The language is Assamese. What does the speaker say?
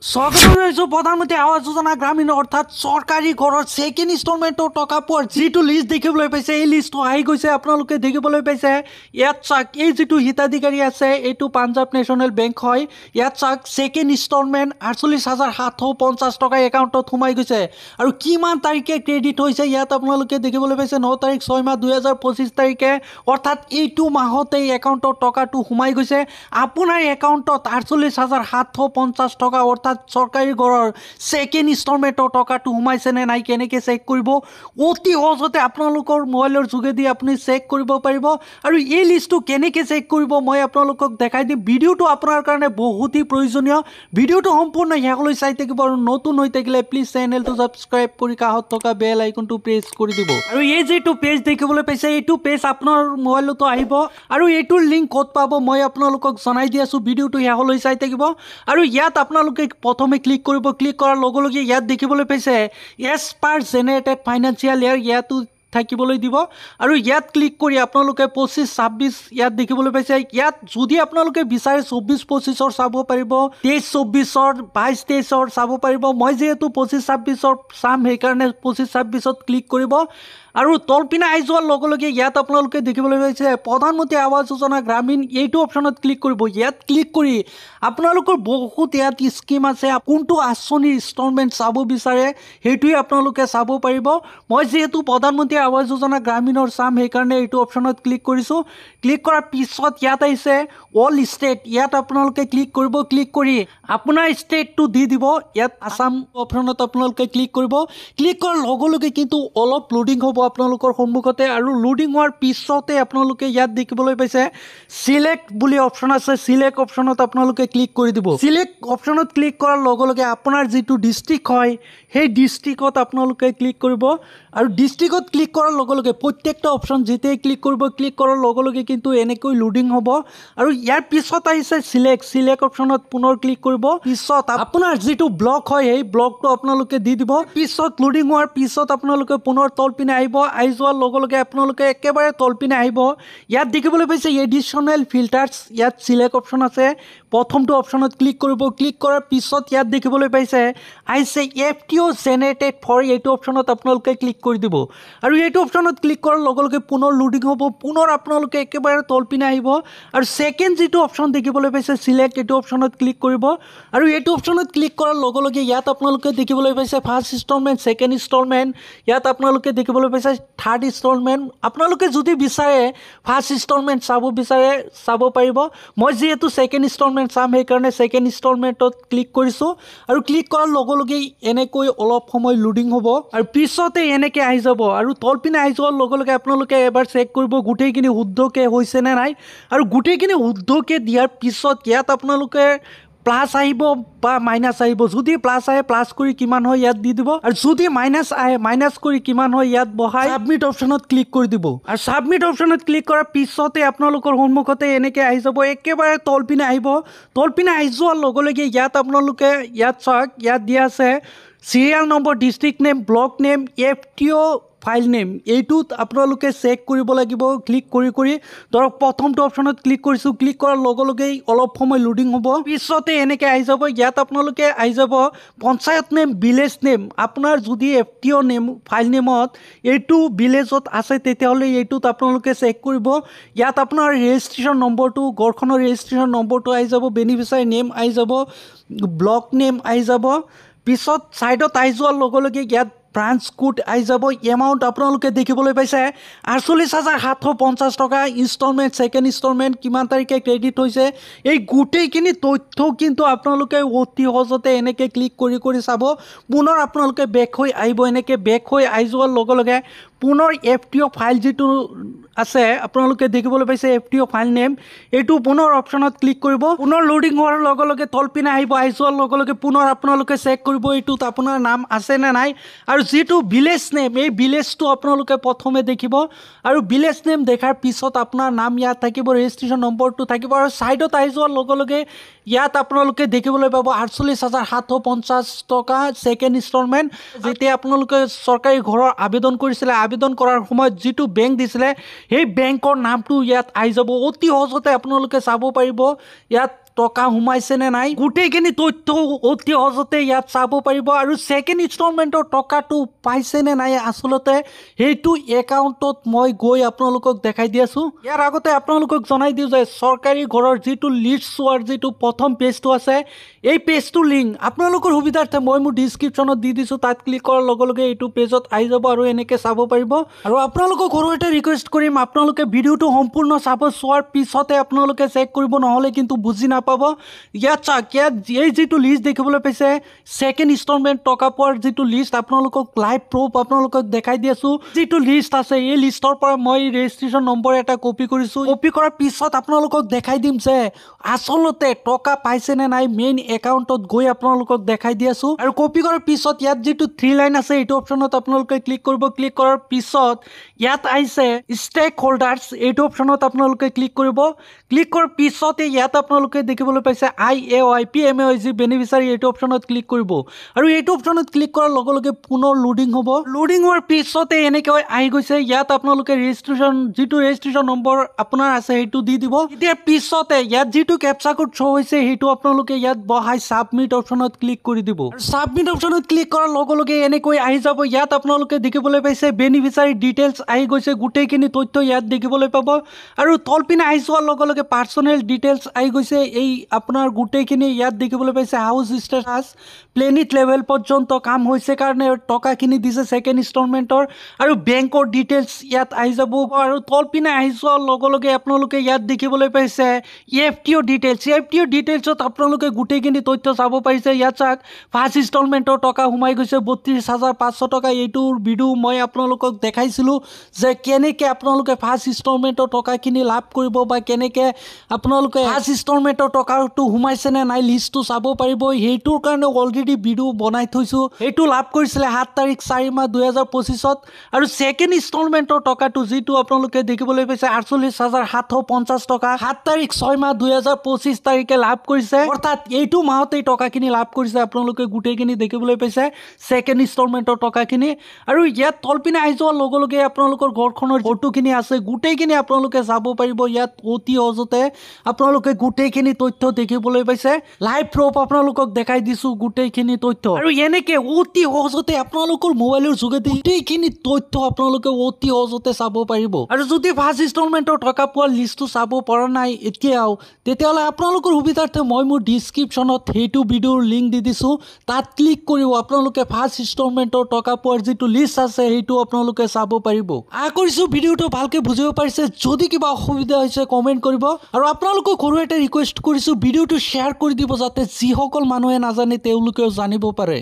प्रधानमंत्री आवास योजना ग्रामीण अर्थात सरकारी घर सेकेंड इन्स्टलमेंटर टका पोৱাৰ जी लिस्ट देखिবলৈ পাইছে এই লিষ্টটো আহি গৈছে আপোনালোকে দেখিবলৈ পাইছে ইয়াত চাক এই যেটো হিতাধিকাৰী আছে এইটো পাঞ্জাব নেশ্যনেল বেংক হয় ইয়াত চাক সেকেন্ড ইনস্টলমেন্ট 48750 টকা একাউণ্টত সোমাই গৈছে আৰু কিমান তাৰিখে ক্ৰেডিট হৈছে ইয়াত আপোনালোকে দেখিবলৈ পাইছে 9 তাৰিখ 6 মাহ 2025 তাৰিখে অৰ্থাৎ এইটো মাহতে একাউণ্টত টকাটো সোমাই গৈছে আপোনাৰ একাউণ্টত 48750 টকা सरकारी घर सेकेंड इन्स्टलमेंटर टका सोमाइसे ने नाई केनेके चेक करिब अति सहजते आपनालोकर मोबाइलर जोगेदि आपुनि चेक करिब पारिब आरु ए लिस्टटु केनेके चेक करिब मैं आपनालोকক देखाइ दिम भिडिओटो आपनार कारणे बहुत ही प्रयोजनीय भिडिओटो सम्पूर्ण हेकलै चाइ থাকিব आरु नतुन হৈ থাকিলে प्लिज चेनेलটো सबस्क्राइब কৰি কাষত থকা বেল আইকনটো প্ৰেছ কৰি দিব आरु এই যেটো পেজ দেখিবলৈ পাইছে এইটো পেজ আপোনাৰ মোবাইলতো আহিব आरु এইটোৰ লিংক ক'ত পাব মই আপোনালোকক জনাই দি আছো ভিডিওটো হেকলৈ চাই থাকিব आरु ইয়াত আপোনালোকে प्रथमे क्लिक करिब क्लिक करार लगे लगे यात देखिबोले पाइছে एज पार जेनेरेटेड फाइनेंशियल इयर यातु থাকিবলৈ দিব আৰু ইয়াত ক্লিক কৰি আপোনালোকে 25 26 ইয়াত দেখিবলৈ পাইছে ইয়াত যদি আপোনালোকে বিচাৰে 24 25 ৰ চাব পাৰিব 23 24 ৰ 22 23 ৰ চাব পাৰিব মই যেহেতু 25 26 ৰ চাম সেই কাৰণে 25 26 ত ক্লিক কৰিব আৰু তলপিনে আই যোৱাৰ লগে লগে ইয়াত আপোনালোকে দেখিবলৈ পাইছে প্ৰধানমন্ত্ৰী আৱাস যোজনা গ্ৰামীণ এইটো অপচনত ক্লিক কৰিব ইয়াত ক্লিক কৰি আপোনালোকৰ বহুত ইয়াত স্কিম আছে কোনটো আঁচনিৰ ইনষ্টলমেন্ট চাব বিচাৰে হেইটোই আপোনালোকে চাব পাৰিব মই যেহেতু প্ৰধানমন্ত্ৰী আৱাস যোজনা গ্ৰামীণৰ চাম সেই কাৰণে এইটো অপচনত ক্লিক কৰিছো ক্লিক কৰাৰ পিছত ইয়াত আহিছে অল ষ্টেট ইয়াত আপোনালোকে ক্লিক কৰিব ক্লিক কৰি আপোনাৰ ষ্টেটটো দি দিব ইয়াত আসাম অপচনত আপোনালোকে ক্লিক কৰিব ক্লিক কৰাৰ লগে লগে কিন্তু অলপ লোডিং হ'ব আপোনালোকৰ সন্মুখতে আৰু লোডিং হোৱাৰ পিছতে আপোনালোকে ইয়াত দেখিবলৈ পাইছে সিলেক্ট বুলি অপচন আছে সিলেক্ট অপচনত আপোনালোকে ক্লিক কৰি দিব সিলেক্ট অপচনত ক্লিক কৰাৰ লগে লগে আপোনাৰ যেটো ডিস্ট্ৰিক্ট হয় সেই ডিস্ট্ৰিক্টত আপোনালোকে ক্লিক কৰিব আৰু ডিস্ট্ৰিক্টত ক্লিক কৰাৰ লগে লগে প্ৰত্যেকটা অপচন যেতে ক্লিক কৰিব ক্লিক কৰাৰ লগে লগে কিন্তু এনেকৈ লোডিং হ'ব আৰু ইয়াৰ পিছত আহিছে সিলেক্ট অপচনত পুনৰ ক্লিক কৰিব পিছত আপোনাৰ যেটো ব্লক হয় এই ব্লকটো আপোনালোকে দি দিব পিছত লোডিং হোৱাৰ পিছত আপোনালোকে পুনৰ তলপিনে আহিব আই যোৱাৰ লগে লগে আপোনালোকে একেবাৰে তলপিনে আহিব ইয়াত দেখিবলৈ পাইছে এডিশনাল ফিল্টাৰ্স ইয়াত সিলেক্ট অপচন আছে প্ৰথমটো অপচনত ক্লিক কৰিব ক্লিক কৰাৰ পিছত ইয়াত দেখিবলৈ পাইছে আইছে এফটিও জেনাৰেটেড ফৰ এইটো অপচনত আপোনালোকে ক্লিক কৰি দিব আৰু এইটো অপচনত ক্লিক কৰাৰ লগে লগে পুনৰ লোডিং হ'ব পুনৰ আপোনালোকে একেবাৰে তলপিনে আহিব আৰু সেকেন্ড যেটো অপচন দেখিবলৈ পাইছে সিলেক্ট এইটো অপচনত ক্লিক কৰিব আৰু এইটো অপচনত ক্লিক কৰাৰ লগে লগে ইয়াত আপোনালোকে দেখিবলৈ পাইছে ফাৰ্স্ট ইনস্টলমেন্ট সেকেন্ড ইনস্টলমেন্ট ইয়াত আপোনালোকে দেখিবলৈ পাইছে থাৰ্ড ইনস্টলমেন্ট আপোনালোকে যদি বিচাৰে ফাৰ্স্ট ইনস্টলমেন্ট চাব বিচাৰে চাব পাৰিব মই যেহেতু সেকেন্ড ইনস্টলমেন্ট চাম সেই কাৰণে সেকেন্ড ইনস্টলমেন্টত ক্লিক কৰিছো আৰু ক্লিক কৰাৰ লগে লগে এনেকৈ অলপ সময় লোডিং হ'ব আৰু পিছতে এনেকৈ আহি যাব আৰু তলপিনে আহি যোৱাৰ লগে লগে আপোনালোকে এবাৰ চেক কৰিব গুটেইখিনি শুদ্ধকে হৈছে নে নাই আৰু গুটেইখিনি শুদ্ধকে দিয়াৰ পিছত ইয়াত আপোনালোকে প্লাস আহিব বা মাইনাস আহিব যদি প্লাস আহে প্লাস কৰি কিমান হয় ইয়াত দি দিব আৰু যদি মাইনাস আহে মাইনাস কৰি কিমান হয় ইয়াত বহাই সাবমিট অপচনত ক্লিক কৰি দিব আৰু সাবমিট অপচনত ক্লিক কৰাৰ পিছতে আপোনালোকৰ সন্মুখতে এনেকৈ আহি যাব একেবাৰে তলপিনে আহিব তলপিনে আহি যোৱাৰ লগে লগে ইয়াত আপোনালোকে ইয়াত চাওক ইয়াত দিয়া আছে serial number district name block name FTO file name এইটোত আপোনালোকে চেক কৰিব লাগিব ক্লিক কৰি ধৰক প্ৰথমটো অপচনত ক্লিক কৰিছো ক্লিক কৰাৰ লগে লগে অলপ সময় লোডিং হ'ব পিছতে এনেকৈ আহি যাব ইয়াত আপোনালোকে আহি যাব পঞ্চায়ত নেম ভিলেজ নেম আপোনাৰ যদি এফটিও নেম ফাইল নেমত এইটো ভিলেজত আছে তেতিয়াহ'লে এইটোত আপোনালোকে চেক কৰিব ইয়াত আপোনাৰ ৰেজিষ্ট্ৰেশ্যন নম্বৰটো ঘৰখনৰ ৰেজিষ্ট্ৰেশ্যন নম্বৰটো আহি যাব বেনিফিচিয়াৰী নেম আহি যাব ব্লক নেম আহি যাব পিছত সাইডত আহি যোৱাৰ লগে লগে ইয়াত ব্রাঞ্চ কোড আই যাব এমাউন্ট আপোনালোকে দেখিবলৈ পাইছে 48750 টকা ইনস্টলমেন্ট সেকেন্ড ইনস্টলমেন্ট কিমান তাৰিখে ক্ৰেডিট হৈছে এই গুটেইখিনি তথ্য কিন্তু আপোনালোকে অতি সহজতে এনেকে ক্লিক কৰি চাব পুনৰ আপোনালোকে বেক হৈ আহিব এনেকে বেক হৈ আই যোৱাৰ লগে লগে পুনৰ এফটিও ফাইল যেটো আছে আপোনালোকে দেখিবলৈ পাইছে এফটিও ফাইল নেম এইটো পুনৰ অপচনত ক্লিক কৰিব পুনৰ লোডিং হোৱাৰ লগে লগে তলপিনে আহিব আই যোৱাৰ লগে লগে পুনৰ আপোনালোকে চেক কৰিব এইটোত আপোনাৰ নাম আছে নে নাই আৰু যেটো ভিলেজ নেম এই ভিলেজটো আপোনালোকে প্ৰথমে দেখিব আৰু ভিলেজ নেম দেখাৰ পিছত আপোনাৰ নাম ইয়াত থাকিব ৰেজিষ্ট্ৰেশ্যন নম্বৰটো থাকিব আৰু সাইডত আহি যোৱাৰ লগে লগে ইয়াত আপোনালোকে দেখিবলৈ পাব 48750 টকা সেকেন্ড ইনস্টলমেন্ট যেতিয়া আপোনালোকে সৰকাৰি ঘৰৰ আবেদন কৰিছিল আবেদন কৰাৰ সময়ত যেটো বেংক দিছিলে সেই বেংকৰ নামটো ইয়াত আহি যাব অতি সহজতে আপোনালোকে চাব পাৰিব ইয়াত টকা সোমাইছে নে নাই গোটেইখিনি তথ্য অতি সহজতে ইয়াত চাব পাৰিব আৰু সেকেন্ড ইনষ্টলমেন্টৰ টকাটো পাইছে নে নাই আসলতে সেইটো একাউণ্টত মই গৈ আপোনালোকক দেখাই দি আছো ইয়াৰ আগতে আপোনালোকক জনাই দিওঁ যে চৰকাৰী ঘৰৰ যিটো লিষ্ট চোৱাৰ যিটো প্ৰথম পেজটো আছে এই পেজটো লিংক আপোনালোকৰ সুবিধাৰ্থে মই মোৰ ডিসক্ৰিপচনত দি দিছো তাত ক্লিক কৰাৰ লগে লগে এইটো পেজত আহি যাব আৰু এনেকে চাব পাৰিব আৰু আপোনালোকক ঘৰৰ এটা ৰিকুৱেষ্ট কৰিম আপোনালোকে ভিডিওটো সম্পূৰ্ণ চাব চোৱাৰ পিছতে আপোনালোকে চেক কৰিব নহলে কিন্তু বুজি নাপাব ইয়াত চাওক ইয়াত এই যিটো লিষ্ট দেখিবলৈ পাইছে সেকেন্ড ইনষ্টলমেন্ট টকা পোৱাৰ যিটো লিষ্ট আপোনালোকক লাইভ প্ৰুফ আপোনালোকক দেখাই দি আছো যিটো লিষ্ট আছে এই লিষ্টৰ পৰা মই ৰেজিষ্ট্ৰেচন নম্বৰ এটা কপি কৰিছো কপি কৰাৰ পিছত আপোনালোকক দেখাই দিম যে আসলতে টকা পাইছে নে নাই মেইন একাউণ্টত গৈ আপোনালোকক দেখাই দি আছো আৰু কপি কৰাৰ পিছত ইয়াত যিটো 3 লাইন আছে এইটো অপচনত আপোনালোকে ক্লিক কৰিব ক্লিক কৰাৰ পিছত ইয়াত আহিছে ষ্টেক হোল্ডাৰ্স এইটো অপচনত আপোনালোকে ক্লিক কৰিব ক্লিক কৰাৰ পিছতে ইয়াত আপোনালোকে দেখিবলৈ পাইছে IAOI PMAOI বেনিফিচিয়াৰী এইটো অপচনত ক্লিক কৰিব আৰু এইটো অপচনত ক্লিক কৰাৰ লগে লগে পুনৰ লোডিং হ'ব লোডিং হোৱাৰ পিছতে এনেকৈ আহি গৈছে ইয়াত আপোনালোকে ৰেজিষ্ট্ৰেচন নম্বৰ আপোনাৰ আছে সেইটো দি দিব এতিয়া পিছতে ইয়াত যিটো ক্যাপচা কোড শো হৈছে সেইটো আপোনালোকে ইয়াত বহাই সাবমিট অপচনত ক্লিক কৰি দিব সাবমিট অপচনত ক্লিক কৰাৰ লগে লগে এনেকৈ আহি যাব ইয়াত আপোনালোকে দেখিবলৈ পাইছে বেনিফিচিয়াৰী ডিটেইলছ আহি গৈছে গোটেইখিনি তথ্য ইয়াত দেখিবলৈ পাব আৰু তলপিনে আহি যোৱাৰ লগে লগে পাৰ্সোনেল ডিটেইলছ আহি গৈছে এই আপোনাৰ গোটেইখিনি ইয়াত দেখিবলৈ পাইছে হাউস ষ্টেটাস প্লেনিট লেভেল পৰ্যন্ত কাম হৈছে কাৰণে টকাখিনি দিছে সেকেন্ড ইনষ্টলমেন্টৰ আৰু বেংকৰ ডিটেইলছ ইয়াত আহি যাব আৰু তলপিনে আহি যোৱাৰ লগে লগে আপোনালোকে ইয়াত দেখিবলৈ পাইছে EFTO ডিটেইলছত আপোনালোকে গোটেইখিনি তথ্য চাব পাৰিছে ইয়াত চাওক ফাৰ্স্ট ইনষ্টলমেন্টৰ টকা সোমাই গৈছে 32500 টকা এইটোৰ ভিডিও মই আপোনালোকক দেখাইছিলো যে কেনেকৈ আপোনালোকে ফাৰ্স্ট ইনষ্টলমেন্টৰ টকাখিনি লাভ কৰিব বা কেনেকৈ আপোনালোকে ফাৰ্স্ট ইনষ্টলমেন্টৰ টকাটো সোমাইছে নে নাই লিষ্টটো চাব পাৰিব সেইটোৰ কাৰণে অলৰেডি ভিডিও বনাই থৈছো এইটো লাভ কৰিছিলে 7 তাৰিখ 4 মাহ 2025ত আৰু সেকেন্ড ইনষ্টলমেন্টৰ টকাটো যিটো আপোনালোকে দেখিবলৈ পাইছে 48750 টকা 7 তাৰিখ 6 মাহ 2025 তাৰিখে লাভ কৰিছে অৰ্থাৎ এইটো মাহতেই টকাখিনি লাভ কৰিছে আপোনালোকে গোটেইখিনি দেখিবলৈ পাইছে সেকেন্ড ইনষ্টলমেন্টৰ টকাখিনি আৰু ইয়াত তলপিনে আহি যোৱাৰ লগে লগে আপোনালোকৰ ঘৰখনৰ ফটোখিনি আছে গোটেইখিনি আপোনালোকে চাব পাৰিব ইয়াত অতি সহজতে আপোনালোকে গোটেইখিনি তথ্য দেখিবলৈ পাইছে লাইভ প্ৰুফ আপোনালোকক দেখাই দিছো গোটেইখিনি তথ্য আৰু এনেকে অতি সহজতে আপোনালোকৰ মোবাইলৰ যোগেদি গোটেইখিনি তথ্য আপোনালোকে অতি সহজতে চাব পাৰিব আৰু যদি ফাৰ্স্ট ইনষ্টলমেন্টৰ টকা পোৱাৰ লিষ্টটো চাব পৰা নাই এতিয়াও তেতিয়াহ'লে আপোনালোকৰ সুবিধাৰ্থে মই মোৰ ডিসক্ৰিপচনত সেইটো ভিডিওৰ লিংক দি দিছো তাত ক্লিক কৰিব আপোনালোকে ফাৰ্স্ট ইনষ্টলমেন্টৰ টকা পোৱাৰ যিটো লিষ্ট আছে সেইটো আপোনালোকে চাব পাৰিব আশা কৰিছো ভিডিওটো ভালকে বুজিব পাৰিছে যদি কিবা অসুবিধা হৈছে কমেন্ট কৰিব আৰু আপোনালোকক ঘৰৰ এটা ৰিকুৱেষ্ট কৰিছো ভিডিওটো শ্বেয়াৰ কৰি দিব যাতে যিসকল মানুহে নাজানে তেওঁলোকেও জানিব পাৰে।